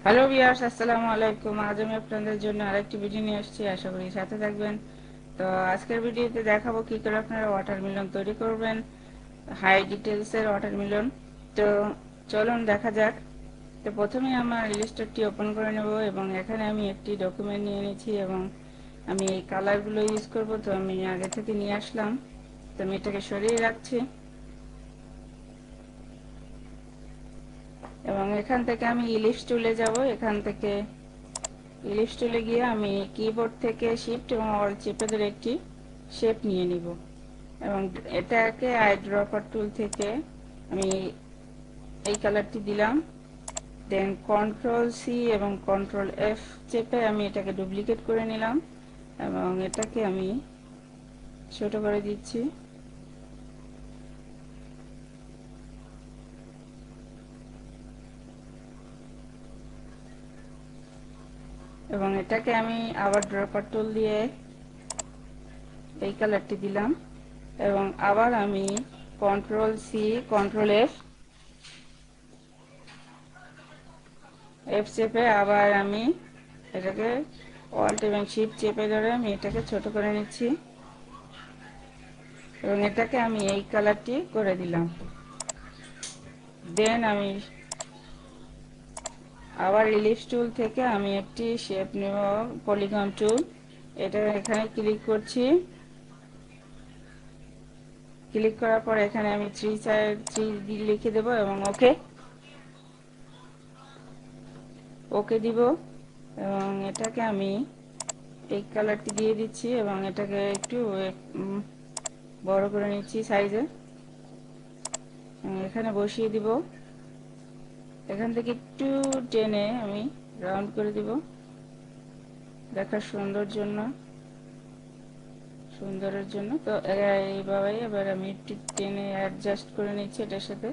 Hello viewers, আসসালামু আলাইকুম। আজ আমি আপনাদের জন্য আরেকটি ভিডিও নিয়ে আসছি, আশা করি সাথে থাকবেন। তো আজকের ভিডিওতে দেখাবো কি করে আপনারা ওয়াটারমেলন তৈরি করবেন, হাই ডিটেলসের ওয়াটারমেলন। তো চলুন দেখা যাক। তো প্রথমে আমার ইলাস্ট্রেটরটি ওপেন করে নেব এবং এখানে আমি একটি ডকুমেন্ট নিয়ে নিয়েছি এবং আমি এই কালারগুলো ইউজ করব। তো আমি আগে থেকে নিয়ে আসলাম, তো আমি এটাকে সরিয়ে রাখছি এবং এখান থেকে আমি ইলিশ টুলে যাব। এখান থেকে ইলিশ টুলে গিয়ে আমি কিবোর্ড থেকে শিফট এবং অল চেপে ধরে একটি শেপ নিয়ে নিব এবং এটাকে আই ড্রপার টুল থেকে আমি এই কালারটি দিলাম। দেন কন্ট্রোল সি এবং কন্ট্রোল এফ চেপে আমি এটাকে ডুপ্লিকেট করে নিলাম এবং এটাকে আমি ছোট করে দিচ্ছি এবং এটাকে আমি আবার ড্রপার টুল দিয়ে এই কালারটি দিলাম এবং আবার আমি কন্ট্রোল সি কন্ট্রোল এফ চেপে আবার আমি এটাকে অল্ট এবং শিফট চেপে ধরে আমি এটাকে ছোট করে নিচ্ছি এবং এটাকে আমি এই কালারটি করে দিলাম। দেন আমি আবার রিলিফ টুল থেকে আমি একটি শেপ নেব, পলিগন টুল। এটা এখানে ক্লিক করছি। ক্লিক করার পর এখানে আমি থ্রি লিখে দেব এবং ওকে ওকে দিব এবং এটাকে আমি এই কালারটি দিয়ে দিচ্ছি এবং এটাকে একটু বড় করে নিচ্ছি সাইজে। এখানে বসিয়ে দিব। এখান থেকে একটু টেনে আমি রাউন্ড করে দিব দেখার সুন্দরের জন্য। তো এইভাবে এবার আমি একটু টেনে অ্যাডজাস্ট করে নিচ্ছি এটার সাথে।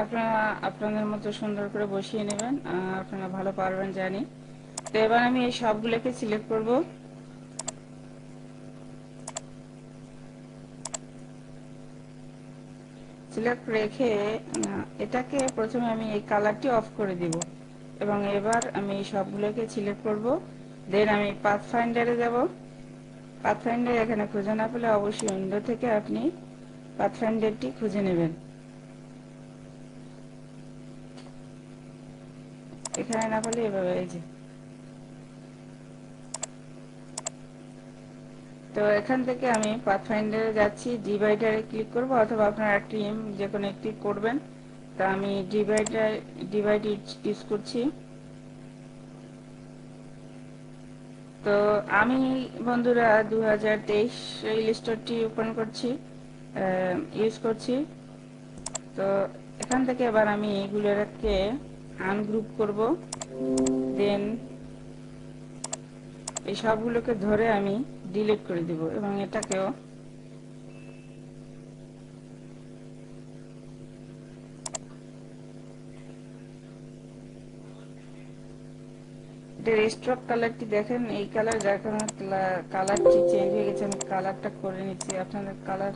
আপনারা আপনাদের মতো সুন্দর করে বসিয়ে নেবেন, আপনারা ভালো পারবেন জানি। তো এবার আমি এই সবগুলোকে সিলেক্ট করব। সিলেক্ট রেখে এটাকে প্রথমে আমি এই কালারটি অফ করে দিব এবং এবার আমি এই সবগুলোকে সিলেক্ট করব। দেন আমি পাথ ফাইন্ডারে যাব। পাথ ফাইন্ডার এখানে খুঁজে না পেলে অবশ্যই উইন্ডো থেকে আপনি পাথ ফাইন্ডারটি খুঁজে নেবেন। এখানে না পেলে এভাবে এই যে। তো এখান থেকে আমি পাথফাইন্ডারে যাচ্ছি, ডিভাইডারে ক্লিক করব অথবা আপনারা ট্রিম যে কোনো একটি করবেন। তা আমি ডিভাইড ইউজ করছি। তো আমি বন্ধুরা 2023 ইলাস্ট্রেটরটি ওপেন করছি, ইউজ করছি। তো এখান থেকে এবার আমি এগুলোকে আনগ্রুপ করব। দেন এই সবগুলোকে ধরে আমি ডিলিট করে দিব এবং এটাকেও এটা স্ট্রোক কালারটি দেখেন, এই কালার, যার কারণে কালারটি চেঞ্জ হয়ে গেছে। আমি কালারটা করে নিচ্ছি, আপনাদের কালার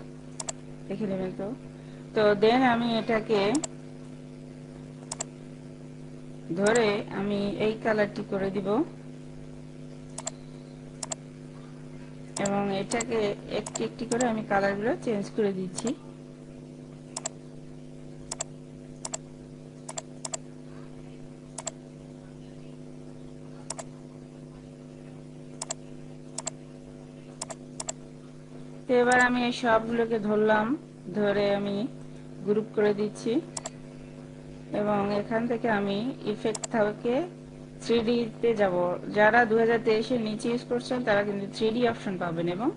দেখে নেবেন। তো তো দেন আমি এটাকে ধরে আমি এই কালারটি করে দিব এবং এটাকে একটি একটি করে আমি কালারগুলো চেঞ্জ করে দিচ্ছি। তো এবার আমি এই সবগুলোকে ধরলাম, ধরে আমি গ্রুপ করে দিচ্ছি এবং এখান থেকে আমি ইফেক্ট থেকে 3D তে যাব। যারা 2023 এর নিচে ইউজ করছেন তারা কিন্তু 3D অপশন পাবেন এবং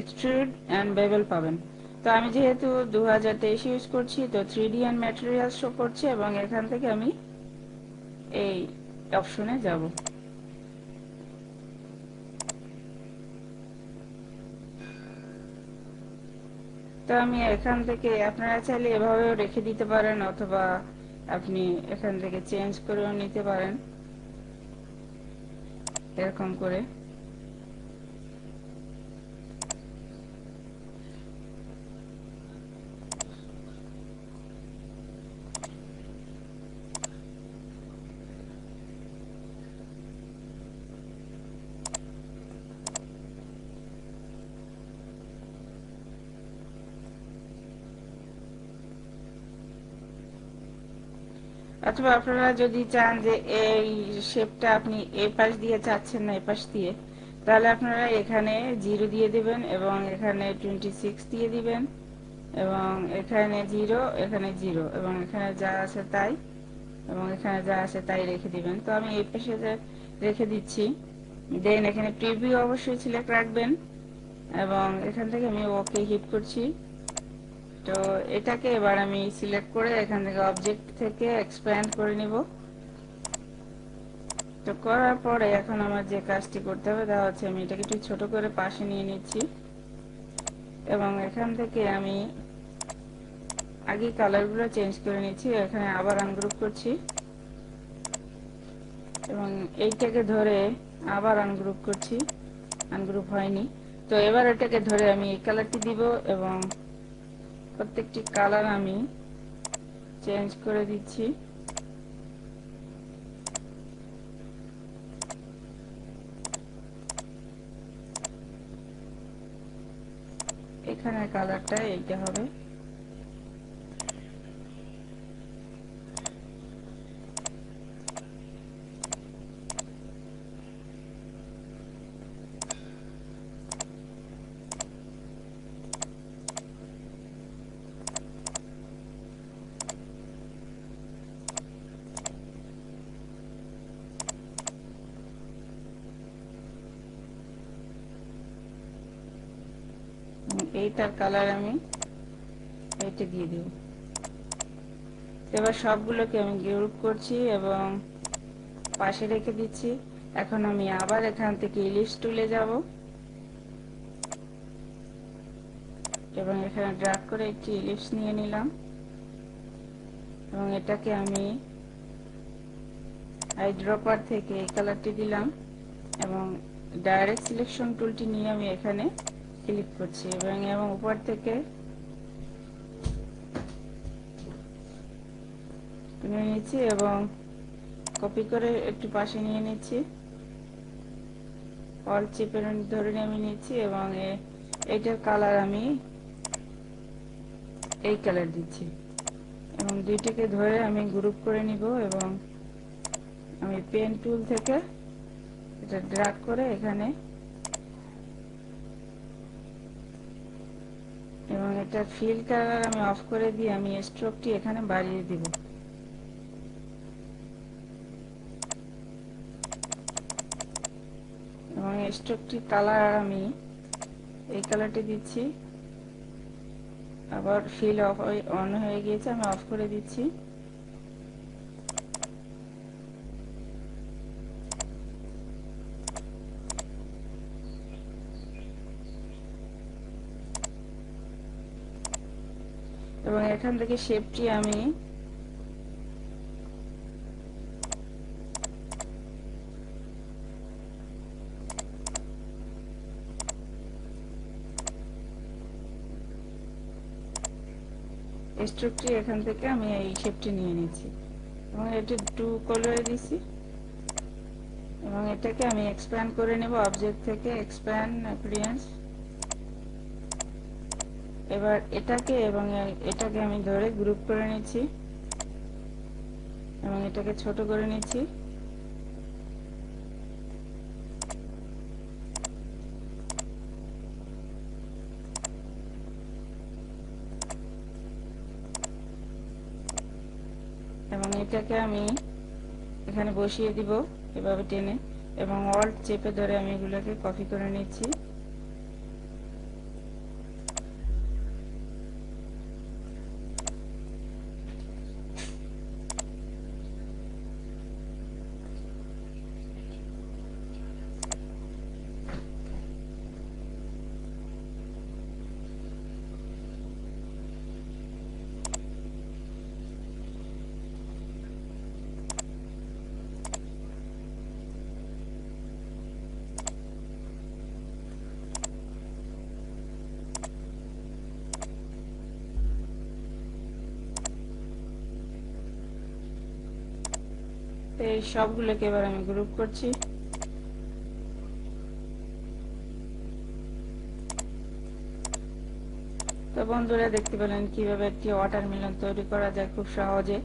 এক্সট্রুড অ্যান্ড বেভেল পাবেন। তো আমি যেহেতু 2023 ইউজ করছি, তো 3D অ্যান্ড ম্যাটেরিয়াল শো করছে এবং এখান থেকে আমি এই অপশনে যাব। তো আমি এখান থেকে, আপনারা চাইলে এভাবেও রেখে দিতে পারেন অথবা আপনি এখান থেকে চেঞ্জ করেও নিতে পারেন এরকম করে। অথবা আপনারা যদি চান যে এই শেপটা আপনি এই পাশ দিয়ে চাচ্ছেন না এই পাশ দিয়ে, তাহলে আপনারা এখানে 0 দিয়ে দিবেন এবং এখানে 26 দিয়ে দিবেন এবং এখানে 0, এখানে 0 এবং এখানে যা আছে তাই এবং এখানে যা আছে তাই রেখে দিবেন। তো আমি এই পাশে রেখে দিচ্ছি। দেন এখানে প্রিভিউ অবশ্যই সিলেক্ট রাখবেন এবং এখান থেকে আমি ওকে হিট করছি। তো এটাকে এবার আমি সিলেক্ট করে এখান থেকে অবজেক্ট থেকে এক্সপ্যান্ড করে নিব। তো করার পরে এখন আমার যে কাজটি করতে হবে তা হচ্ছে আমি এটাকে একটু ছোট করে পাশে নিয়ে নিচ্ছি এবং এখান থেকে আমি আগে কালারগুলো চেঞ্জ করে নিচ্ছি। এখানে আবার আনগ্রুপ করছি এবং এইটাকে ধরে আবার আনগ্রুপ করছি, আনগ্রুপ হয়নি। তো এবার এটাকে ধরে আমি এই কালারটি দিব এবং প্রত্যেকটি কালার আমি চেঞ্জ করে দিচ্ছি। এখানে কালারটা এইটা হবে। এইটার কালার আমি এইটা দিয়ে দেব। এবার সবগুলোকে আমি গ্রুপ করছি এবং পাশে রেখে দিচ্ছি। এখন আমি আবার এখান থেকে ইলিশ টুলে যাব এবং এখানে ড্র্যাগ করে একটি ইলিশ নিয়ে নিলাম এবং এটাকে আমি আইড্রপার থেকে এই কালারটি দিলাম এবং ডাইরেক্ট সিলেকশন টুলটি নিয়ে আমি এখানে ক্লিক করছি এবং উপর থেকে নিয়ে নিচ্ছি এবং কপি করে একটু পাশে নিয়ে নিচ্ছি। অল চিপে ধরে আমি নিচ্ছি এবং এইটার কালার আমি এই কালার দিচ্ছি এবং দুইটাকে ধরে আমি গ্রুপ করে নিব এবং আমি পেন টুল থেকে এটা ড্র্যাগ করে এখানে এবং এটা ফিল কালার আমি অফ করে দিয়ে আমি স্ট্রোকটি এখানে বাড়িয়ে দিব এবং স্ট্রোকটি কালার আমি এই কালারটি দিচ্ছি। আবার ফিল অন হয়ে গিয়েছে, আমি অফ করে দিচ্ছি। এবং এখান থেকে শেপটি আমি স্ট্রোকটি এখান থেকে আমি এই শেপটি নিয়ে নিচ্ছি এবং এটি 2 কলরে দিছি এবং এটাকে আমি এক্সপ্যান্ড করে নেব অবজেক্ট থেকে এক্সপ্যান্ড অ্যাপিয়ারেন্স। এবার এটাকে এবং এটাকে আমি ধরে গ্রুপ করে নিচ্ছি এবং এটাকে ছোট করে নিচ্ছি এবং এই এটাকে আমি এখানে বসিয়ে দিব এভাবে টেনে, এবং অল্ট চেপে ধরে আমি এগুলোকে কপি করে নিচ্ছি। তো এই সবগুলোকে এবার আমি গ্রুপ করছি। তো বন্ধুরা, দেখতে পেলেন কিভাবে একটি ওয়াটারমেলন তৈরি করা যায় খুব সহজে।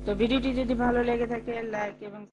তো ভিডিওটি যদি ভালো লেগে থাকে লাইক এবং